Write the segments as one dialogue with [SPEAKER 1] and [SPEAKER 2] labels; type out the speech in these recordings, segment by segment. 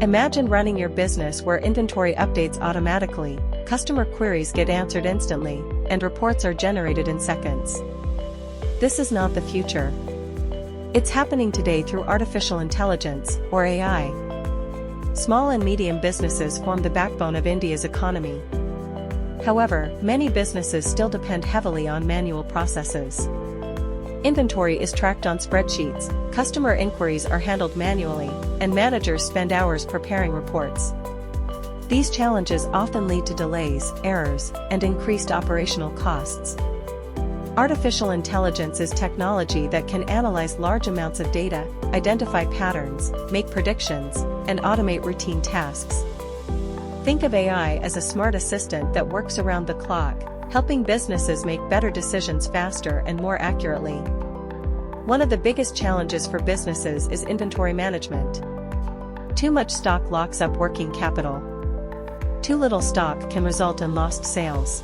[SPEAKER 1] Imagine running your business where inventory updates automatically, customer queries get answered instantly, and reports are generated in seconds. This is not the future. It's happening today through artificial intelligence, or AI. Small and medium businesses form the backbone of India's economy. However, many businesses still depend heavily on manual processes. Inventory is tracked on spreadsheets, customer inquiries are handled manually, and managers spend hours preparing reports. These challenges often lead to delays, errors, and increased operational costs. Artificial intelligence is technology that can analyze large amounts of data, identify patterns, make predictions, and automate routine tasks. Think of AI as a smart assistant that works around the clock, helping businesses make better decisions faster and more accurately. One of the biggest challenges for businesses is inventory management. Too much stock locks up working capital. Too little stock can result in lost sales.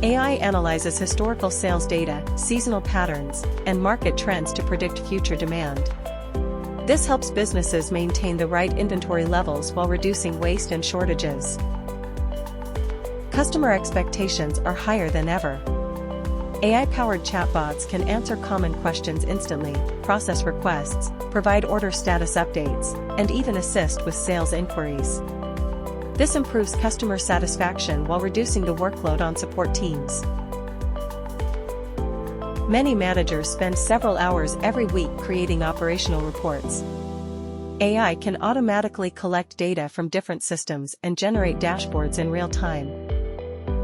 [SPEAKER 1] AI analyzes historical sales data, seasonal patterns, and market trends to predict future demand. This helps businesses maintain the right inventory levels while reducing waste and shortages. Customer expectations are higher than ever. AI-powered chatbots can answer common questions instantly, process requests, provide order status updates, and even assist with sales inquiries. This improves customer satisfaction while reducing the workload on support teams. Many managers spend several hours every week creating operational reports. AI can automatically collect data from different systems and generate dashboards in real time.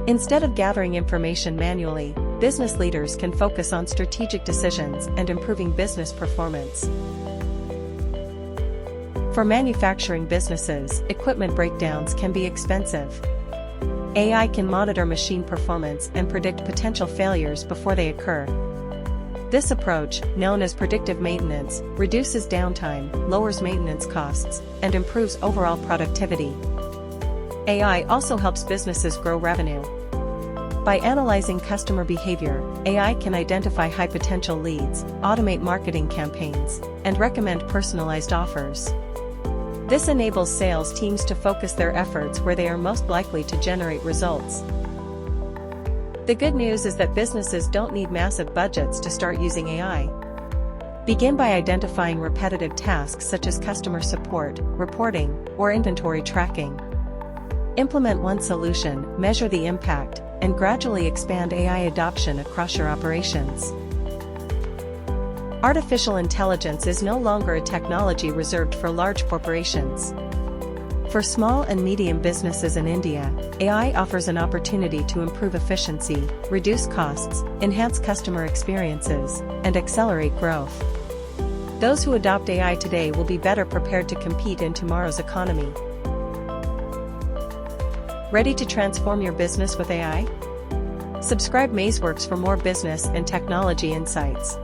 [SPEAKER 1] Instead of gathering information manually, business leaders can focus on strategic decisions and improving business performance. For manufacturing businesses, equipment breakdowns can be expensive. AI can monitor machine performance and predict potential failures before they occur. This approach, known as predictive maintenance, reduces downtime, lowers maintenance costs, and improves overall productivity. AI also helps businesses grow revenue. By analyzing customer behavior, AI can identify high-potential leads, automate marketing campaigns, and recommend personalized offers. This enables sales teams to focus their efforts where they are most likely to generate results. The good news is that businesses don't need massive budgets to start using AI. Begin by identifying repetitive tasks such as customer support, reporting, or inventory tracking. Implement one solution, measure the impact, and gradually expand AI adoption across your operations. Artificial intelligence is no longer a technology reserved for large corporations. For small and medium businesses in India, AI offers an opportunity to improve efficiency, reduce costs, enhance customer experiences, and accelerate growth. Those who adopt AI today will be better prepared to compete in tomorrow's economy. Ready to transform your business with AI? Subscribe Mazeworks for more business and technology insights.